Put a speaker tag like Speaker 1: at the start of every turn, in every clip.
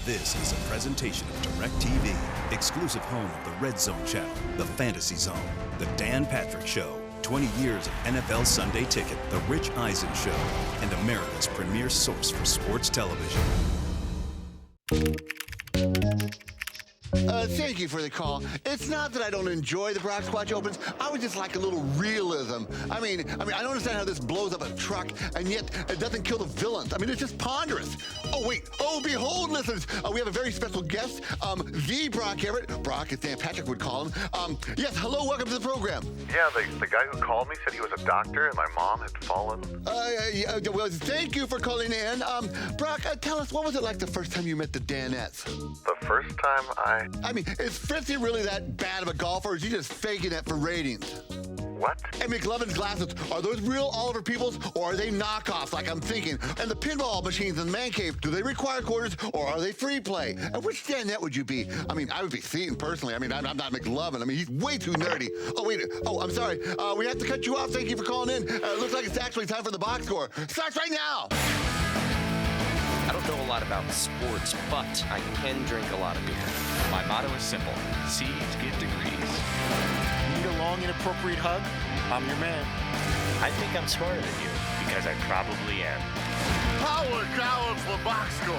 Speaker 1: This is a presentation of DirecTV, exclusive home of the Red Zone channel, the Fantasy Zone, the Dan Patrick Show, 20 years of NFL Sunday Ticket, the Rich Eisen Show, and America's premier source for sports television.
Speaker 2: Thank you for the call. It's not that I don't enjoy the Brock Squatch Opens. I would just like a little realism. I mean, I don't understand how this blows up a truck, and yet it doesn't kill the villains. I mean, it's just ponderous. Oh, wait. Oh, behold, listeners. We have a very special guest, the Brock Everett. Brock, as Dan Patrick would call him. Yes, hello, welcome to the program.
Speaker 3: Yeah, the guy who called me said he was a doctor and my mom had fallen.
Speaker 2: Well, thank you for calling in. Brock, tell us, what was it like the first time you met the Danettes?
Speaker 3: The first time
Speaker 2: I mean, is Fritzy really that bad of a golfer, or is he just faking it for ratings?
Speaker 3: What?
Speaker 2: And McLovin's glasses, are those real Oliver Peoples, or are they knockoffs like I'm thinking? And the pinball machines in the man cave, do they require quarters, or are they free play? And which Danette would you be? I mean, I would be Seton personally. I mean, I'm not McLovin. I mean, he's way too nerdy. Oh, wait. Oh, I'm sorry. We have to cut you off. Thank you for calling in. It looks like it's actually time for the box score. Starts right now.
Speaker 4: I don't know a lot about sports, but I can drink a lot of beer.
Speaker 5: My motto is simple: see to get degrees.
Speaker 6: Need a long, inappropriate hug? I'm your man.
Speaker 5: I think I'm smarter than you, because I probably am.
Speaker 3: Power Tower for box score.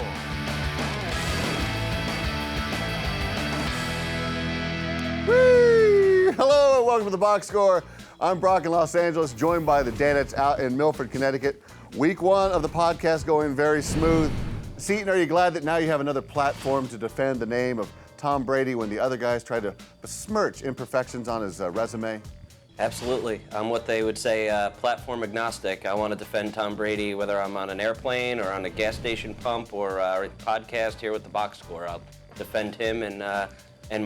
Speaker 7: Whee! Hello and welcome to the box score. I'm Brock in Los Angeles, joined by the Danettes out in Milford, Connecticut. Week one of the podcast going very smooth. Seton, are you glad that now you have another platform to defend the name of Tom Brady when the other guys try to besmirch imperfections on his resume?
Speaker 4: Absolutely. I'm what they would say platform agnostic. I want to defend Tom Brady whether I'm on an airplane or on a gas station pump or a podcast here with the box score. I'll defend him and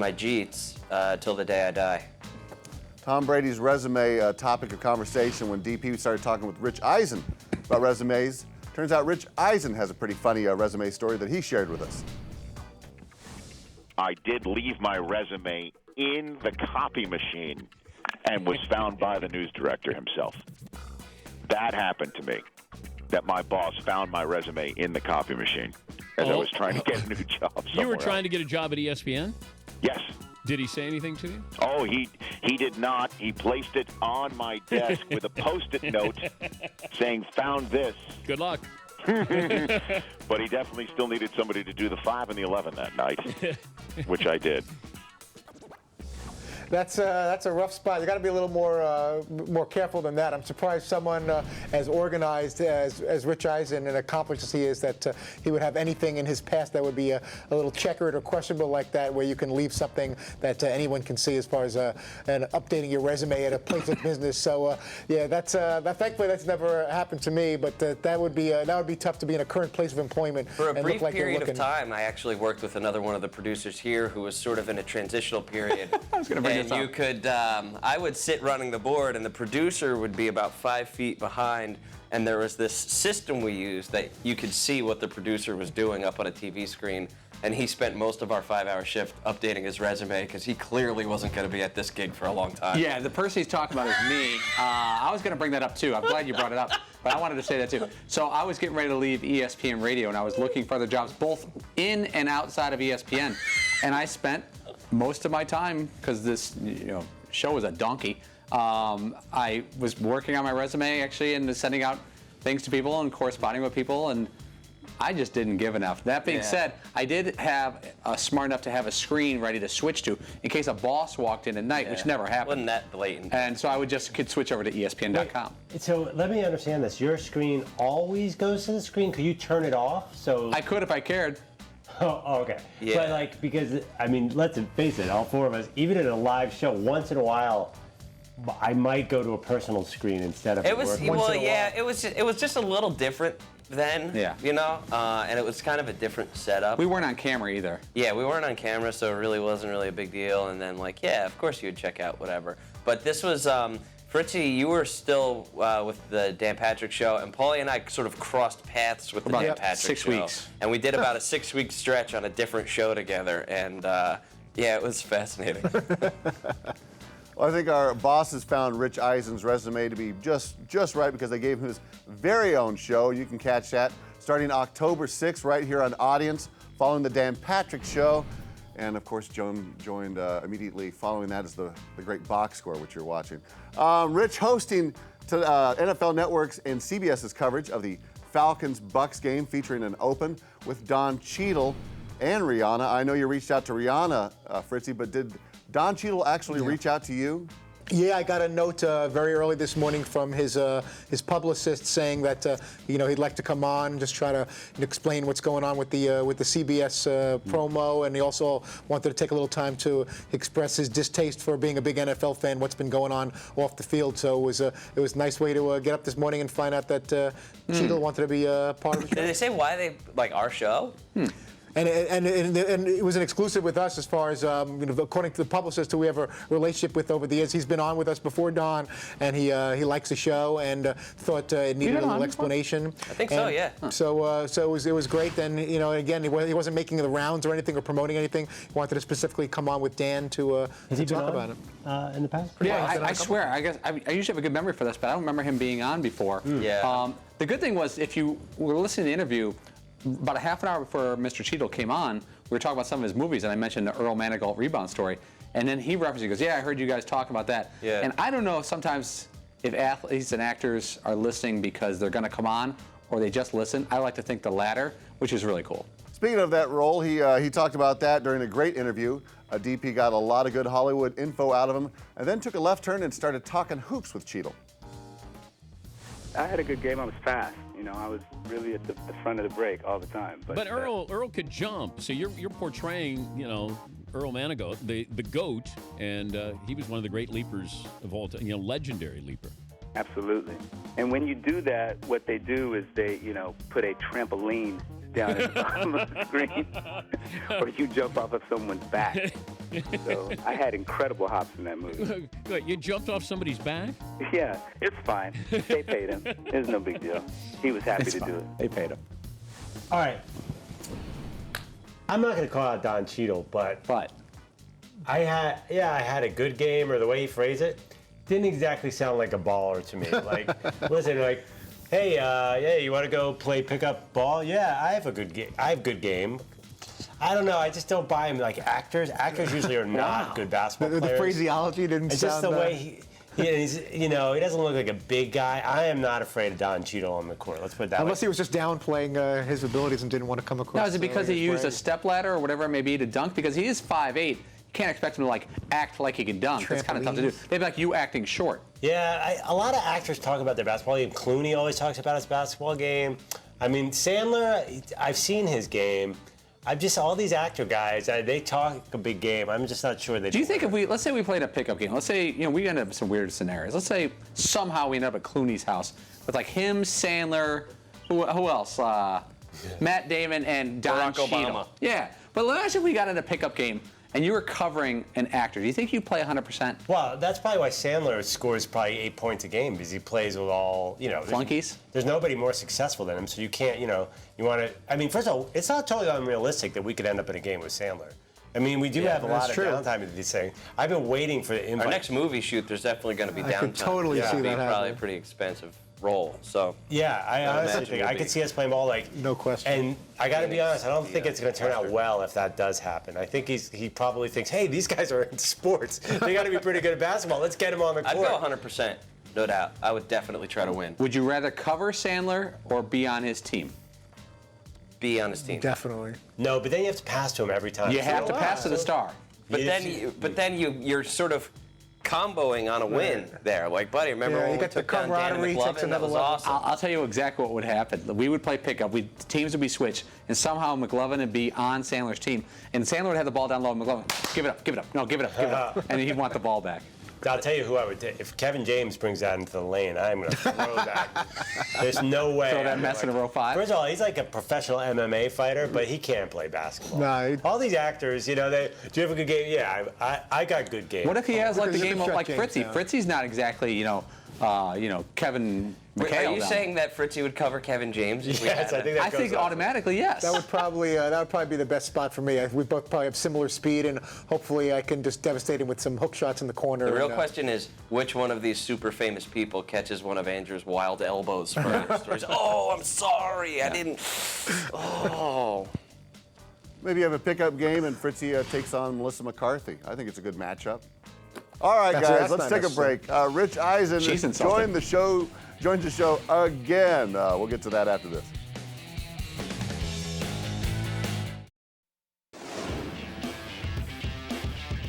Speaker 4: my Jeets till the day I die.
Speaker 7: Tom Brady's resume topic of conversation when DP started talking with Rich Eisen about resumes. Turns out Rich Eisen has a pretty funny resume story that he shared with us.
Speaker 8: I did leave my resume in the copy machine and was found by the news director himself. That happened to me, that my boss found my resume in the copy machine as I was trying to get a new job somewhere.
Speaker 9: You were trying to get a job at ESPN?
Speaker 8: Yes.
Speaker 9: Did he say anything to you?
Speaker 8: Oh, he did not. He placed it on my desk with a Post-it note saying, found this.
Speaker 9: Good luck.
Speaker 8: But he definitely still needed somebody to do the 5 and the 11 that night, which I did.
Speaker 6: That's a rough spot. You got to be a little more careful than that. I'm surprised someone as organized as Rich Eisen and accomplished as he is that he would have anything in his past that would be a little checkered or questionable like that, where you can leave something that anyone can see as far as updating your resume at a place of business. So yeah, thankfully that's never happened to me. But that would be tough to be in a current place of employment.
Speaker 4: For a brief period of time, I actually worked with another one of the producers here who was sort of in a transitional period.
Speaker 7: I was going to bring
Speaker 4: and you could, I would sit running the board, and the producer would be about 5 feet behind, and there was this system we used that you could see what the producer was doing up on a TV screen, and he spent most of our 5-hour shift updating his resume because he clearly wasn't going to be at this gig for a long time.
Speaker 10: Yeah, the person he's talking about is me. I was going to bring that up too. I'm glad you brought it up, but I wanted to say that too. So I was getting ready to leave ESPN Radio, and I was looking for other jobs both in and outside of ESPN, and I spent most of my time, because this show was a donkey, I was working on my resume actually and sending out things to people and corresponding with people, and I just didn't give enough. That being said, I did have smart enough to have a screen ready to switch to in case a boss walked in at night, which never happened.
Speaker 4: Wasn't that blatant.
Speaker 10: And so I could switch over to ESPN.com.
Speaker 11: So let me understand this. Your screen always goes to the screen? Could you turn it off? So
Speaker 10: I could if I cared.
Speaker 11: Oh, okay.
Speaker 4: Yeah.
Speaker 11: But because, I mean, let's face it, all four of us, even in a live show, once in a while, I might go to a personal screen instead of
Speaker 4: it was
Speaker 11: work.
Speaker 4: it was just a little different then.
Speaker 10: Yeah.
Speaker 4: And it was kind of a different setup.
Speaker 10: We weren't on camera either.
Speaker 4: Yeah, we weren't on camera, so it really wasn't a big deal. And then of course you would check out whatever. But this was Fritzy, you were still with the Dan Patrick Show, and Paulie and I sort of crossed paths with the Dan Patrick
Speaker 10: 6
Speaker 4: Show.
Speaker 10: weeks.
Speaker 4: And we did about a 6-week stretch on a different show together, and it was fascinating.
Speaker 7: Well, I think our bosses found Rich Eisen's resume to be just right because they gave him his very own show. You can catch that starting October 6th right here on Audience, following the Dan Patrick Show. And, of course, joined immediately following that is the great box score, which you're watching. Rich hosting to NFL Network's and CBS's coverage of the Falcons-Bucks game featuring an open with Don Cheadle and Rihanna. I know you reached out to Rihanna, Fritzy, but did Don Cheadle actually reach out to you?
Speaker 6: Yeah, I got a note very early this morning from his publicist saying that he'd like to come on and just try to explain what's going on with the CBS promo, and he also wanted to take a little time to express his distaste for being a big NFL fan, what's been going on off the field. So it was a nice way to get up this morning and find out that Cheadle wanted to be part of the show.
Speaker 4: Did they say why they like our show?
Speaker 6: And it was an exclusive with us as far as, according to the publicist who we have a relationship with over the years. He's been on with us before Don, and he likes the show and thought it needed a little explanation.
Speaker 4: I think so, yeah.
Speaker 6: So it was great. And, again, he wasn't making the rounds or anything or promoting anything. He wanted to specifically come on with Dan to talk about it.
Speaker 11: In the past?
Speaker 10: Yeah, I swear. I guess I usually have a good memory for this, but I don't remember him being on before.
Speaker 4: Yeah.
Speaker 10: The good thing was, if you were listening to the interview, about a half an hour before Mr. Cheadle came on, we were talking about some of his movies, and I mentioned the Earl Manigault rebound story. And then he referenced, he goes, yeah, I heard you guys talk about that.
Speaker 4: Yeah.
Speaker 10: And I don't know if sometimes if athletes and actors are listening because they're going to come on or they just listen. I like to think the latter, which is really cool.
Speaker 7: Speaking of that role, he talked about that during a great interview. DP got a lot of good Hollywood info out of him, and then took a left turn and started talking hoops with Cheadle.
Speaker 12: I had a good game. I was fast. I was really at the front of the break all the time.
Speaker 9: But Earl could jump, so you're portraying, Earl Manigault, the GOAT, and he was one of the great leapers of all time, legendary leaper.
Speaker 12: Absolutely. And when you do that, what they do is they, put a trampoline down at the bottom of the screen, or you jump off of someone's back. So I had incredible hops in that movie.
Speaker 9: Good. You jumped off somebody's back?
Speaker 12: Yeah, it's fine. They paid him. It's no big deal. He was happy to do it.
Speaker 10: They paid him.
Speaker 11: All right. I'm not going to call out Don Cheadle, but I had a good game, or the way he phrased it didn't exactly sound like a baller to me. Like, listen, like, hey, you want to go play pickup ball? Yeah, I have a good game. I have good game. I don't know. I just don't buy him. Like actors usually are not good basketball players.
Speaker 6: The phraseology didn't
Speaker 11: it's
Speaker 6: sound.
Speaker 11: It's just the way he's, he doesn't look like a big guy. I am not afraid of Don Cheadle on the court. Let's put it that way.
Speaker 6: Unless he was just downplaying his abilities and didn't want to come across.
Speaker 10: Now, is it because he used a stepladder or whatever it may be to dunk? Because he is 5'8". You can't expect him to act like he can dunk. That's kind of tough to do. They'd be like you acting short.
Speaker 11: Yeah, a lot of actors talk about their basketball game. Clooney always talks about his basketball game. I mean, Sandler, I've seen his game. All these actor guys, they talk a big game. I'm just not sure they do.
Speaker 10: You think let's say we played a pickup game. Let's say, we end up in some weird scenarios. Let's say somehow we end up at Clooney's house with him, Sandler, who else? Matt Damon and Don
Speaker 4: Barack
Speaker 10: Cheadle.
Speaker 4: Obama.
Speaker 10: Yeah, but imagine if we got in a pickup game and you were covering an actor. Do you think you'd play 100%?
Speaker 11: Well, that's probably why Sandler scores probably 8 points a game, because he plays with all,
Speaker 10: flunkies.
Speaker 11: There's nobody more successful than him, so you can't, you want to. I mean, first of all, it's not totally unrealistic that we could end up in a game with Sandler. I mean, we do have a lot of downtime in these things. I've been waiting for the invite.
Speaker 4: Our next movie shoot, there's definitely going to be downtime.
Speaker 6: I could totally see that happening.
Speaker 4: Probably a pretty expensive role. So
Speaker 11: yeah, I honestly think I could see us playing ball
Speaker 6: no question.
Speaker 11: And I got to be honest, I don't think it's going to turn out well if that does happen. I think he probably thinks, hey, these guys are in sports. They got to be pretty good at basketball. Let's get them on the court.
Speaker 4: I'd go 100%, no doubt. I would definitely try to win.
Speaker 10: Would you rather cover Sandler or be on his team?
Speaker 4: Be on his team.
Speaker 6: Definitely.
Speaker 11: No, but then you have to pass to him every time.
Speaker 10: You have to pass to the star.
Speaker 4: But then you're sort of comboing on a win there. Like, buddy, remember when we took down Dan McLovin? That was awesome.
Speaker 10: I'll tell you exactly what would happen. We would play pickup. Teams would be switched, and somehow McLovin would be on Sandler's team, and Sandler would have the ball down low. McLovin, give it up. No, give it up. And he'd want the ball back.
Speaker 11: I'll tell you who I would take. If Kevin James brings that into the lane, I'm going to throw that. There's no way.
Speaker 10: Throw that mess in a row 5?
Speaker 11: First of all, he's like a professional MMA fighter, but he can't play basketball.
Speaker 6: No.
Speaker 11: All these actors, do you have a good game? Yeah, I got good game.
Speaker 10: What if he has the game of like Fritzy? Fritzy's not exactly, Kevin McHale.
Speaker 4: Are you saying that Fritzy would cover Kevin James?
Speaker 11: Yes, I think
Speaker 10: automatically, yes.
Speaker 6: That would probably be the best spot for me. We both probably have similar speed, and hopefully I can just devastate him with some hook shots in the corner.
Speaker 4: The real question is, which one of these super famous people catches one of Andrew's wild elbows first? Or he's, oh, I'm sorry, I didn't. Oh.
Speaker 7: Maybe you have a pickup game and Fritzy takes on Melissa McCarthy. I think it's a good matchup. All right, guys, let's take a break. Rich Eisen joins the show again. We'll get to that after this.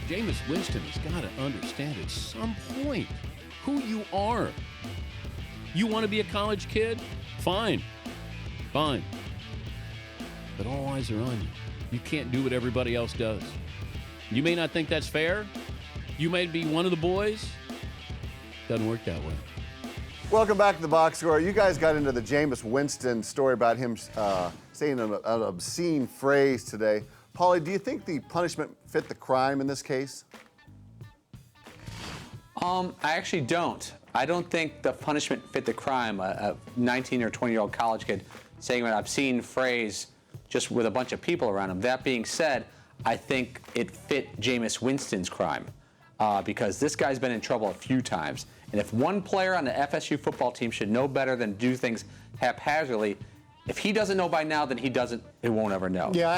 Speaker 9: Jameis Winston has got to understand at some point who you are. You want to be a college kid? Fine. Fine. But all eyes are on you. You can't do what everybody else does. You may not think that's fair. You may be one of the boys. Doesn't work that way.
Speaker 7: Welcome back to the Box Score. You guys got into the Jameis Winston story about him saying an obscene phrase today. Paulie, do you think the punishment fit the crime in this case?
Speaker 10: I actually don't. I don't think the punishment fit the crime. A 19 or 20-year-old college kid saying an obscene phrase just with a bunch of people around him. That being said, I think it fit Jameis Winston's crime because this guy's been in trouble a few times. And if one player on the FSU football team should know better than do things haphazardly, if he doesn't know by now, then he won't ever know.
Speaker 6: Yeah, I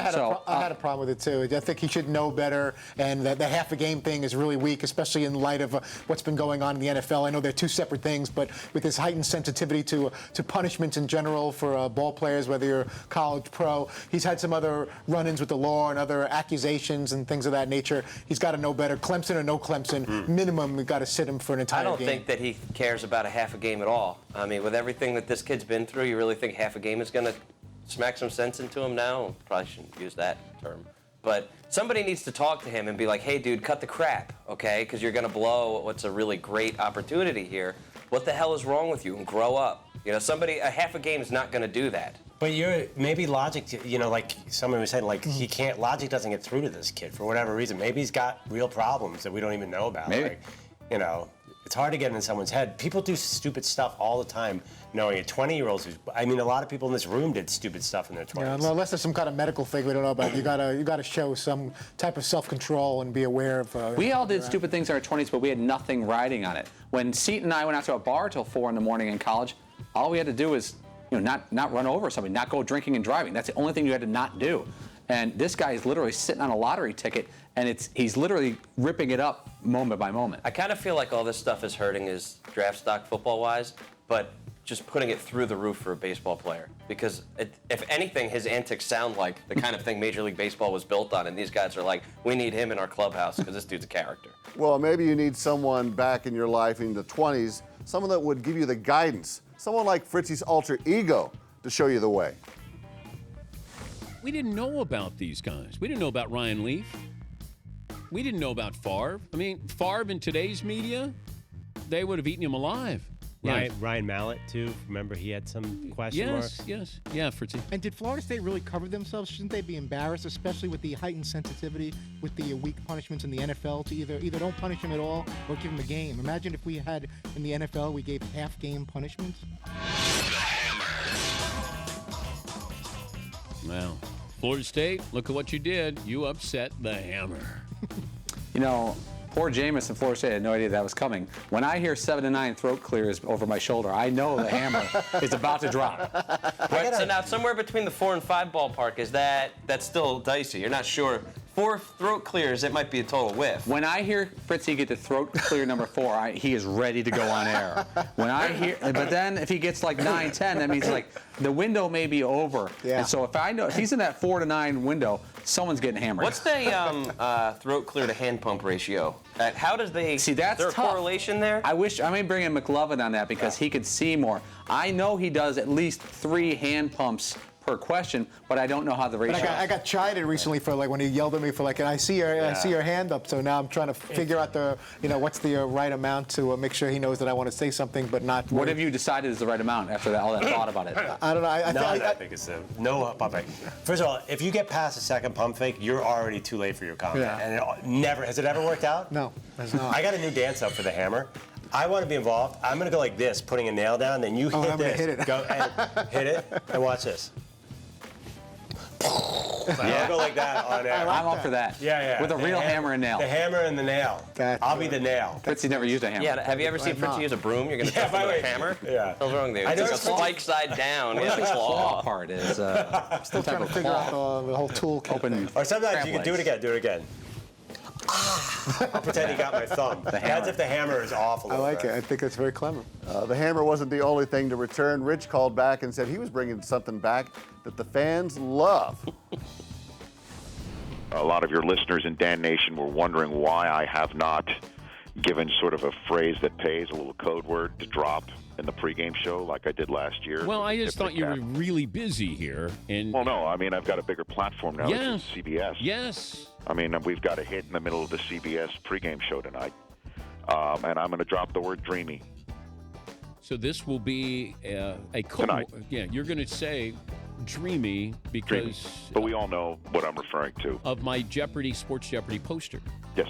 Speaker 6: had a problem with it too. I think he should know better, and the half a game thing is really weak, especially in light of what's been going on in the NFL. I know they're two separate things, but with his heightened sensitivity to punishments in general for ball players, whether you're college, pro, he's had some other run-ins with the law and other accusations and things of that nature. He's got to know better. Clemson or no Clemson, minimum, we've got to sit him for an entire game.
Speaker 4: I don't think that he cares about a half a game at all. I mean, with everything that this kid's been through, you really think half a game is going to smack some sense into him now? Probably shouldn't use that term. But somebody needs to talk to him and be like, hey, dude, cut the crap, okay? Because you're going to blow what's a really great opportunity here. What the hell is wrong with you? And grow up. You know, a half a game is not going to do that.
Speaker 5: But maybe logic, like someone was saying, like logic doesn't get through to this kid for whatever reason. Maybe he's got real problems that we don't even know about.
Speaker 10: Maybe.
Speaker 5: Like, it's hard to get in someone's head. People do stupid stuff all the time, knowing it. 20-year-olds, a lot of people in this room did stupid stuff in their 20s.
Speaker 6: Yeah, unless there's some kind of medical thing we don't know about, you gotta show some type of self-control and be aware of.
Speaker 10: We all did stupid things in our 20s, but we had nothing riding on it. When Seton and I went out to a bar till 4 in the morning in college, all we had to do was, not run over somebody, not go drinking and driving. That's the only thing you had to not do. And this guy is literally sitting on a lottery ticket, and he's literally ripping it up moment by moment.
Speaker 4: I kind of feel like all this stuff is hurting his draft stock football-wise, but just putting it through the roof for a baseball player. Because if anything, his antics sound like the kind of thing Major League Baseball was built on, and these guys are like, we need him in our clubhouse because this dude's a character.
Speaker 7: Well, maybe you need someone back in your life in the 20s, someone that would give you the guidance, someone like Fritzy's alter ego to show you the way.
Speaker 9: We didn't know about these guys. We didn't know about Ryan Leaf. We didn't know about Favre. I mean, Favre in today's media, they would have eaten him alive.
Speaker 11: Yeah. Ryan Mallett, too. Remember, he had some question marks?
Speaker 9: Yes. Yeah, Fritzy.
Speaker 13: And did Florida State really cover themselves? Shouldn't they be embarrassed, especially with the heightened sensitivity with the weak punishments in the NFL to either don't punish him at all or give him a game? Imagine if we had, in the NFL, we gave half-game punishments.
Speaker 9: Wow. Florida State, look at what you did. You upset the Hammer.
Speaker 10: Poor Jameis in Florida State had no idea that was coming. When I hear 7 to 9 throat clears over my shoulder, I know the Hammer is about to drop.
Speaker 4: Right, so now somewhere between the 4 and 5 ballpark, that's still dicey. You're not sure. 4 throat clears, it might be a total whiff.
Speaker 10: When I hear Fritzy get to throat clear number 4, he is ready to go on air. But then if he gets like 9, 10, that means like the window may be over.
Speaker 6: Yeah.
Speaker 10: And so if he's in that 4 to 9 window, someone's getting hammered.
Speaker 4: What's the throat clear to hand pump ratio? How does they
Speaker 10: see? That's
Speaker 4: there
Speaker 10: tough.
Speaker 4: A correlation there?
Speaker 10: I may bring in McLovin on that because he could see more. I know he does at least 3 hand pumps per question, but I don't know how the ratio.
Speaker 6: I got chided recently for when he yelled at me for and I see your hand up. So now I'm trying to figure out what's the right amount to make sure he knows that I want to say something, but not.
Speaker 10: What have you decided is the right amount after all that thought about it?
Speaker 6: I don't know.
Speaker 5: I think it's no pump fake. First of all, if you get past the second pump fake, you're already too late for your comment.
Speaker 6: Yeah.
Speaker 5: And has it ever worked out?
Speaker 6: No, it's not.
Speaker 5: I got a new dance up for the Hammer. I want to be involved. I'm going to go like this, putting a nail down, then you hit this.
Speaker 6: Hit it.
Speaker 5: Go and hit it, and watch this. I'll go like that on air.
Speaker 10: I'm up for that.
Speaker 5: Yeah.
Speaker 10: With a real hammer and nail.
Speaker 5: The hammer and the nail. I'll be the nail.
Speaker 10: Fritzy never used a hammer.
Speaker 4: Yeah, have you ever seen Fritzy use a broom? You're going to touch him with a hammer?
Speaker 5: Yeah.
Speaker 4: What's wrong there?
Speaker 5: I know
Speaker 4: It's
Speaker 5: it's
Speaker 4: a spike side down. Yeah, the claw
Speaker 10: part is
Speaker 6: Still trying to figure out the whole toolkit.
Speaker 10: Open.
Speaker 5: Or sometimes you can
Speaker 10: legs.
Speaker 5: do it again. I'll pretend he got my thumb. That's if the hammer is off a
Speaker 6: I
Speaker 5: little
Speaker 6: like
Speaker 5: bit.
Speaker 6: it. I think it's very clever.
Speaker 7: The hammer wasn't the only thing to return. Rich called back and said he was bringing something back that the fans love.
Speaker 8: A lot of your listeners in Dan Nation were wondering why I have not given sort of a phrase that pays, a little code word to drop in the pregame show like I did last year.
Speaker 9: Well, I just thought you were really busy here. And
Speaker 8: Well, no, I mean, I've got a bigger platform now.
Speaker 9: Yes.
Speaker 8: It's CBS.
Speaker 9: Yes.
Speaker 8: I mean, we've got a hit in the middle of the CBS pregame show tonight. And I'm going to drop the word dreamy.
Speaker 9: So this will be a code.
Speaker 8: Tonight.
Speaker 9: Yeah, you're going to say dreamy because
Speaker 8: Dreamy. But we all know what I'm referring to.
Speaker 9: of my Jeopardy, Sports Jeopardy poster.
Speaker 8: Yes.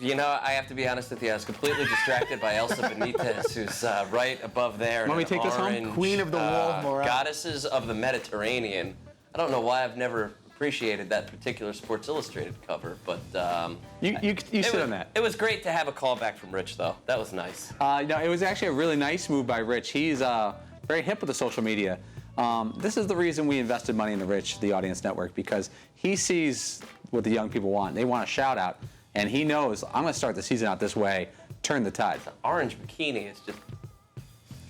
Speaker 4: You know, I have to be honest with you. I was completely distracted by Elsa Benitez, who's right above there.
Speaker 10: Want me to take this home?
Speaker 4: Orange,
Speaker 6: Queen of the Wall of Morale.
Speaker 4: Goddesses of the Mediterranean. I don't know why I've never appreciated that particular Sports Illustrated cover, but
Speaker 10: You sit on that.
Speaker 4: It was great to have a call back from Rich, though. That was nice.
Speaker 10: No, it was actually a really nice move by Rich. He's very hip with the social media. This is the reason we invested money in the Rich, the Audience Network, because he sees what the young people want. They want a shout out, and he knows I'm going to start the season out this way, turn the tide.
Speaker 4: The orange bikini is just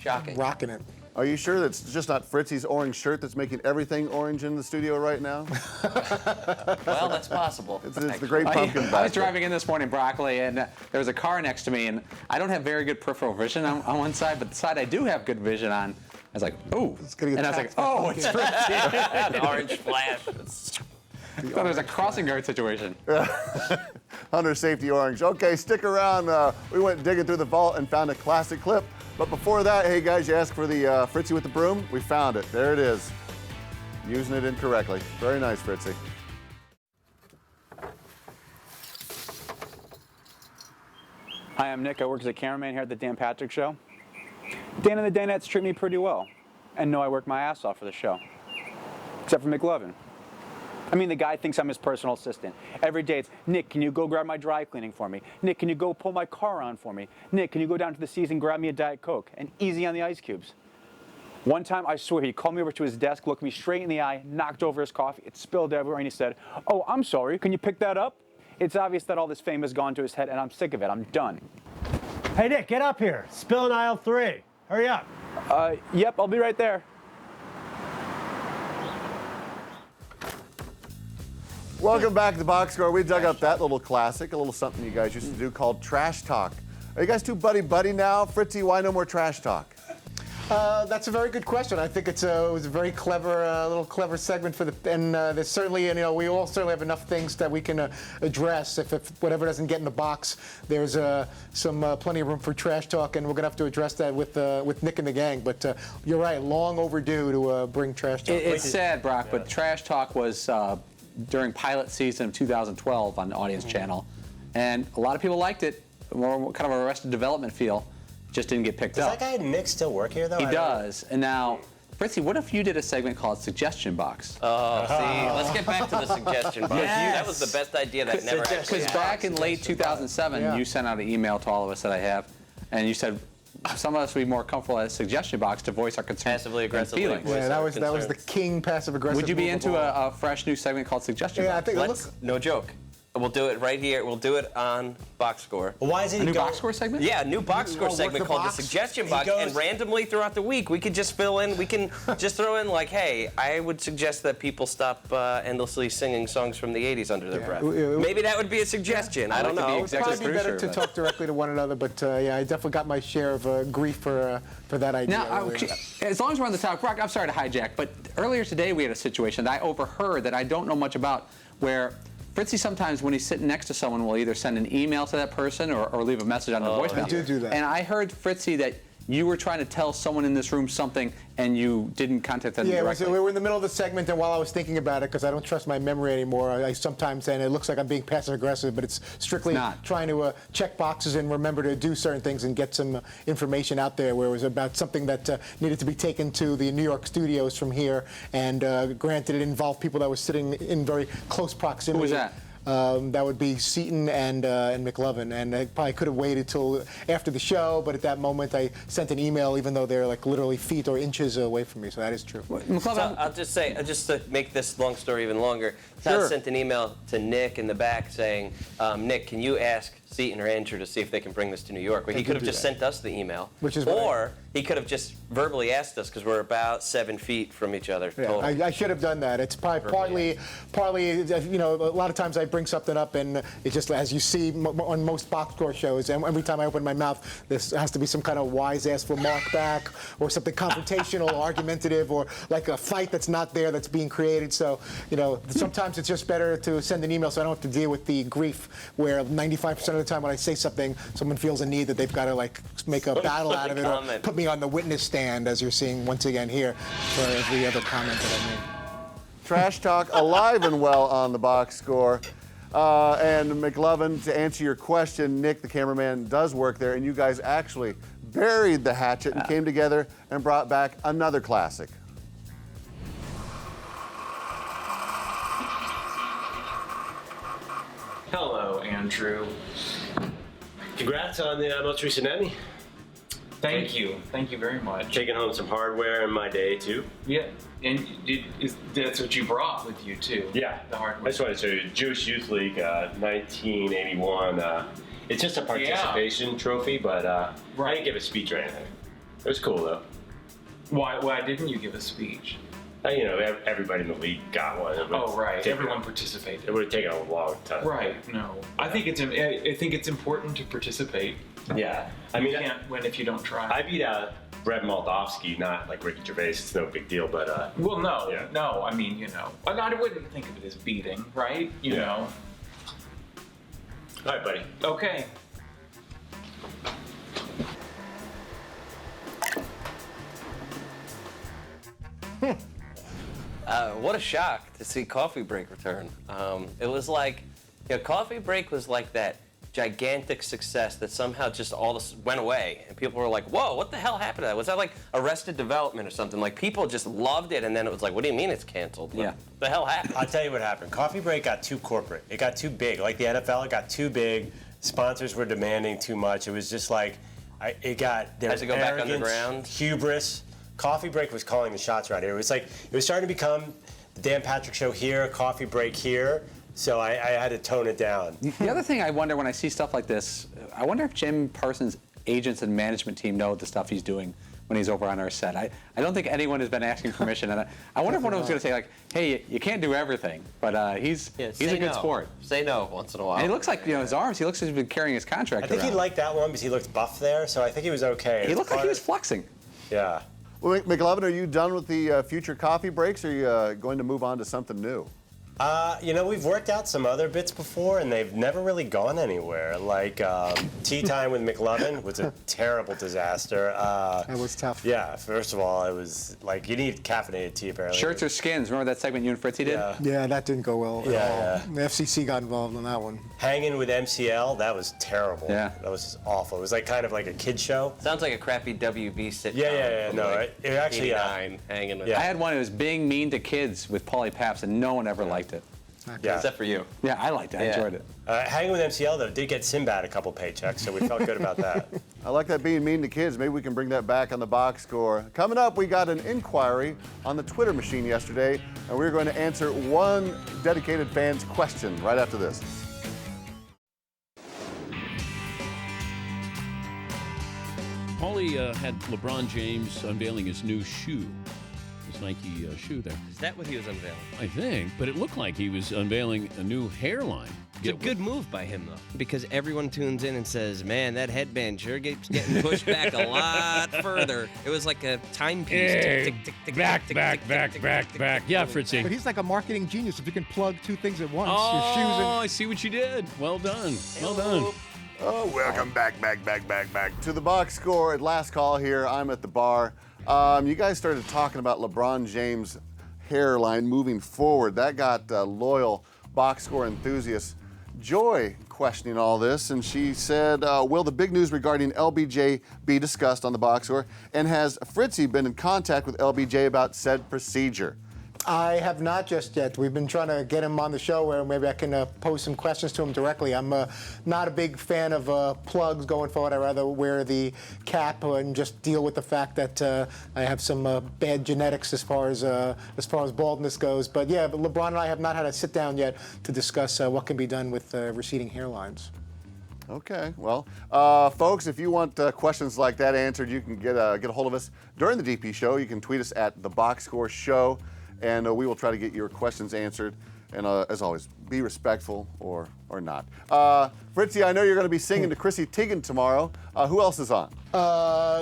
Speaker 4: shocking.
Speaker 6: Rocking it.
Speaker 7: Are you sure that's just not Fritzy's orange shirt that's making everything orange in the studio right now?
Speaker 4: Well, that's possible.
Speaker 7: It's the great pumpkin
Speaker 10: I was
Speaker 7: basket.
Speaker 10: driving in this morning, Broccoli, and there was a car next to me, and I don't have very good peripheral vision on one side, but the side I do have good vision on, I was like, oh. And I was like, oh, it's Fritzy.
Speaker 4: An orange flash.
Speaker 10: So there's a crossing guard situation.
Speaker 7: Under safety orange. Okay, stick around. We went digging through the vault and found a classic clip. But before that, hey guys, you asked for the Fritzy with the broom. We found it. There it is. Using it incorrectly. Very nice, Fritzy.
Speaker 14: Hi, I'm Nick. I work as a cameraman here at the Dan Patrick Show. Dan and the Danettes treat me pretty well, and know I work my ass off for the show. Except for McLovin. I mean, the guy thinks I'm his personal assistant. Every day it's, Nick, can you go grab my dry cleaning for me? Nick, can you go pull my car on for me? Nick, can you go down to the C's and grab me a Diet Coke? And easy on the ice cubes. One time, I swear, he called me over to his desk, looked me straight in the eye, knocked over his coffee, it spilled everywhere, and he said, oh, I'm sorry, can you pick that up? It's obvious that all this fame has gone to his head, and I'm sick of it. I'm done.
Speaker 11: Hey, Nick, get up here. Spill in aisle 3. Hurry up.
Speaker 14: Yep, I'll be right there.
Speaker 7: Welcome back to the Box Score. We dug up that little classic, a little something you guys used to do called Trash Talk. Are you guys too buddy-buddy now? Fritzy, why no more trash talk?
Speaker 6: That's a very good question. I think it was a very clever, little clever segment for and there's certainly, we all certainly have enough things that we can address. If whatever doesn't get in the box, there's plenty of room for trash talk, and we're gonna have to address that with Nick and the gang. But you're right, long overdue to bring trash talk.
Speaker 10: It's sad, Brock, but trash talk was during pilot season of 2012 on the Audience Channel, and a lot of people liked it. More kind of Arrested Development feel. Just didn't get picked up.
Speaker 5: Does that guy Nick still work here, though?
Speaker 10: He does. And now, Fritzy, what if you did a segment called Suggestion Box?
Speaker 4: Oh, see, let's get back to the suggestion box.
Speaker 10: Yes.
Speaker 4: That was the best idea that never actually
Speaker 10: Because back in late 2007, you sent out an email to all of us that I have, and you said some of us would be more comfortable at a suggestion box to voice our concerns
Speaker 4: Passively,
Speaker 10: and
Speaker 4: aggressively.
Speaker 10: feelings.
Speaker 6: Yeah, that was the king passive aggressive.
Speaker 10: Would you be
Speaker 6: move of
Speaker 10: into
Speaker 6: all.
Speaker 10: a fresh new segment called Suggestion
Speaker 6: Yeah, I
Speaker 10: Box?
Speaker 6: think
Speaker 4: Let's, no joke. We'll do it right here. We'll do it on Box Score.
Speaker 5: Well, why is it
Speaker 10: A new box score segment?
Speaker 4: Yeah, a new box score
Speaker 6: work
Speaker 4: segment
Speaker 6: the
Speaker 4: called
Speaker 6: box.
Speaker 4: the Suggestion
Speaker 5: He
Speaker 4: Box,
Speaker 5: goes-
Speaker 4: and randomly throughout the week, we could just fill in, we can just throw in like, hey, I would suggest that people stop endlessly singing songs from the 80s under their breath. Maybe that would be a suggestion. I don't
Speaker 10: like to be
Speaker 4: know.
Speaker 6: It'd probably be better
Speaker 10: producer,
Speaker 6: to
Speaker 10: but-
Speaker 6: talk directly to one another, but yeah, I definitely got my share of grief for that idea.
Speaker 10: Now, as long as we're on the topic, Brock, I'm sorry to hijack, but earlier today we had a situation that I overheard that I don't know much about, where Fritzy sometimes, when he's sitting next to someone, will either send an email to that person or leave a message on the voicemail.
Speaker 6: I do that.
Speaker 10: And I heard, Fritzy, that you were trying to tell someone in this room something and you didn't contact them directly.
Speaker 6: We were in the middle of the segment, and while I was thinking about it, because I don't trust my memory anymore, I sometimes, and it looks like I'm being passive aggressive, but it's strictly trying to check boxes and remember to do certain things and get some information out there, where it was about something that needed to be taken to the New York studios from here, and granted, it involved people that were sitting in very close proximity.
Speaker 10: Who was that?
Speaker 6: That would be Seton and McLovin, and I probably could have waited till after the show, but at that moment I sent an email, even though they're like literally feet or inches away from me, so that is true.
Speaker 4: So I'll just say, just to make this long story even longer, Todd sent an email to Nick in the back saying, Nick, can you ask Seton or Andrew to see if they can bring this to New York? Well, he could have just sent us the email, or he could have just verbally asked us, because we're about 7 feet from each other.
Speaker 6: Yeah,
Speaker 4: Total.
Speaker 6: I should have done that. It's partly, you know, a lot of times I bring something up, and it just, as you see on most box score shows, and every time I open my mouth, there has to be some kind of wise-ass remark back, or something confrontational, argumentative, or like a fight that's not there that's being created. So, you know, sometimes it's just better to send an email so I don't have to deal with the grief where 95% of the time when I say something, someone feels a need that they've got to like make a battle out of it, or put me on the witness stand, as you're seeing once again here for every other comment that I made.
Speaker 7: Trash talk alive and well on the box score. And McLovin, to answer your question, Nick, the cameraman, does work there, and you guys actually buried the hatchet and came together and brought back another classic.
Speaker 11: Hello, Andrew. Congrats on the most recent Emmy.
Speaker 15: Thank you. Thank you very much.
Speaker 11: Taking home some hardware in my day, too.
Speaker 15: Yeah, and that's what you brought with you, too.
Speaker 11: Yeah.
Speaker 15: The hardware.
Speaker 11: I just wanted to show you Jewish Youth League 1981. It's just a participation trophy, but I didn't give a speech or anything. It was cool, though.
Speaker 15: Why didn't you give a speech?
Speaker 11: You know, everybody in the league got one.
Speaker 15: Oh, right. Everyone participated.
Speaker 11: It would have taken a long time.
Speaker 15: Right. No. I think it's important to participate.
Speaker 11: Yeah.
Speaker 15: You can't win if you don't try.
Speaker 11: I beat out Brett Moldovsky, not like Ricky Gervais. It's no big deal, but
Speaker 15: well, no. Yeah. No. I mean, you know, I wouldn't think of it as beating, right? You know.
Speaker 11: All right, buddy.
Speaker 15: Okay.
Speaker 4: What a shock to see Coffee Break return. It was like, Coffee Break was like that gigantic success that somehow just all this went away, and people were like, whoa, what the hell happened to that? Was that like Arrested Development or something? Like, people just loved it, and then it was like, what do you mean it's canceled? What the hell happened?
Speaker 5: I'll tell you what happened. Coffee Break got too corporate. It got too big. Like the NFL, it got too big. Sponsors were demanding too much. It was just like, there
Speaker 4: Has to go back underground?
Speaker 5: Hubris. Coffee Break was calling the shots around here. It was like, it was starting to become the Dan Patrick Show here, Coffee Break here. So I had to tone it down.
Speaker 10: The other thing I wonder when I see stuff like this, I wonder if Jim Parsons' agents and management team know the stuff he's doing when he's over on our set. I don't think anyone has been asking permission, and I wonder if one of them was going to say, like, hey, you can't do everything, but he's a good sport.
Speaker 4: Say no once in a while.
Speaker 10: And he looks like, his arms, he looks like he's been carrying his contract
Speaker 5: I think
Speaker 10: around.
Speaker 5: he liked that one because he looked buff there, so I think he was okay.
Speaker 10: He looked like he was flexing.
Speaker 5: Yeah.
Speaker 7: Well, McLovin, are you done with the future coffee breaks, or are you going to move on to something new?
Speaker 5: We've worked out some other bits before, and they've never really gone anywhere. Like Tea Time with McLovin was a terrible disaster.
Speaker 6: That was tough.
Speaker 5: Yeah, first of all, it was like you need caffeinated tea, apparently.
Speaker 10: Shirts or skins? Remember that segment you and Fritzy did?
Speaker 6: Yeah, that didn't go well at all.
Speaker 5: Yeah.
Speaker 6: The FCC got involved in that one.
Speaker 5: Hanging with MCL, that was terrible.
Speaker 10: Yeah.
Speaker 5: That was just awful. It was like kind of like a kid show.
Speaker 4: Sounds like a crappy WB sitcom.
Speaker 5: Yeah. No,
Speaker 4: like
Speaker 5: it actually.
Speaker 4: Hanging with
Speaker 10: I had one. It was Being Mean to Kids with Pauly Paps, and no one ever liked it.
Speaker 5: Yeah.
Speaker 4: Except for you.
Speaker 10: Yeah, I liked it. I enjoyed it.
Speaker 5: Hanging with MCL, though, did get Sinbad a couple paychecks, so we felt good about that.
Speaker 7: I like that being mean to kids. Maybe we can bring that back on the box score. Coming up, we got an inquiry on the Twitter machine yesterday, and we're going to answer one dedicated fan's question right after this.
Speaker 9: Paulie had LeBron James unveiling his new shoe. His Nike shoe there.
Speaker 16: Is that what he was unveiling?
Speaker 9: I think, but it looked like he was unveiling a new hairline.
Speaker 16: It's a good move by him, though, because everyone tunes in and says, man, that headband sure keeps getting pushed back a lot further. It was like a timepiece.
Speaker 9: Hey,
Speaker 16: tick, tick, tick,
Speaker 9: back. Yeah,
Speaker 13: But
Speaker 9: Fritzy.
Speaker 13: he's like a marketing genius if you can plug two things at once.
Speaker 9: Oh,
Speaker 13: your shoes and
Speaker 9: I see what you did. Well done. Well done.
Speaker 7: Oh, welcome back to the box score at last call here. I'm at the bar. You guys started talking about LeBron James' hairline moving forward. That got loyal box score enthusiast Joy questioning all this, and she said, will the big news regarding LBJ be discussed on the box score? And has Fritzy been in contact with LBJ about said procedure?
Speaker 6: I have not just yet. We've been trying to get him on the show where maybe I can pose some questions to him directly. I'm not a big fan of plugs going forward. I'd rather wear the cap and just deal with the fact that I have some bad genetics as far as baldness goes. But yeah, but LeBron and I have not had a sit down yet to discuss what can be done with receding hairlines.
Speaker 7: Okay, well, folks, if you want questions like that answered, you can get a hold of us during the DP show. You can tweet us at the Box Score Show, and we will try to get your questions answered. And as always, be respectful or not. Fritzy, I know you're going to be singing to Chrissy Teigen tomorrow. Who else is on?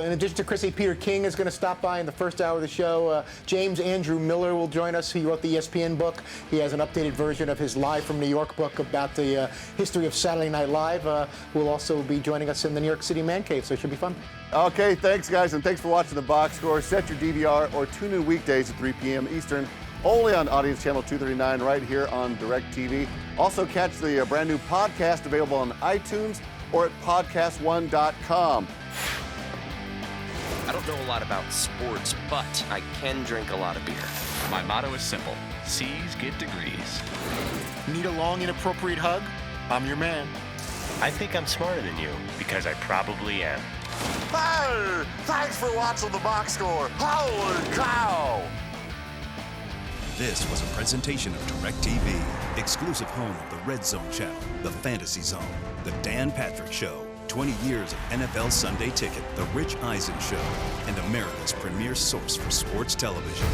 Speaker 6: In addition to Chrissy, Peter King is going to stop by in the first hour of the show. James Andrew Miller will join us. He wrote the ESPN book. He has an updated version of his Live from New York book about the history of Saturday Night Live. Will also be joining us in the New York City Man Cave, so it should be fun.
Speaker 7: Okay, thanks, guys, and thanks for watching the Box Score. Set your DVR or tune in weekdays at 3 p.m. Eastern, only on Audience Channel 239 right here on DirecTV. Also catch the brand new podcast available on iTunes or at podcastone.com.
Speaker 16: I don't know a lot about sports, but I can drink a lot of beer.
Speaker 17: My motto is simple. C's get degrees.
Speaker 13: Need a long, inappropriate hug? I'm your man.
Speaker 5: I think I'm smarter than you, because I probably am.
Speaker 7: Hey, thanks for watching the Box Score. Holy cow!
Speaker 1: This was a presentation of DirecTV, exclusive home of the Red Zone channel, the Fantasy Zone, the Dan Patrick Show, 20 years of NFL Sunday Ticket, the Rich Eisen Show, and America's premier source for sports television.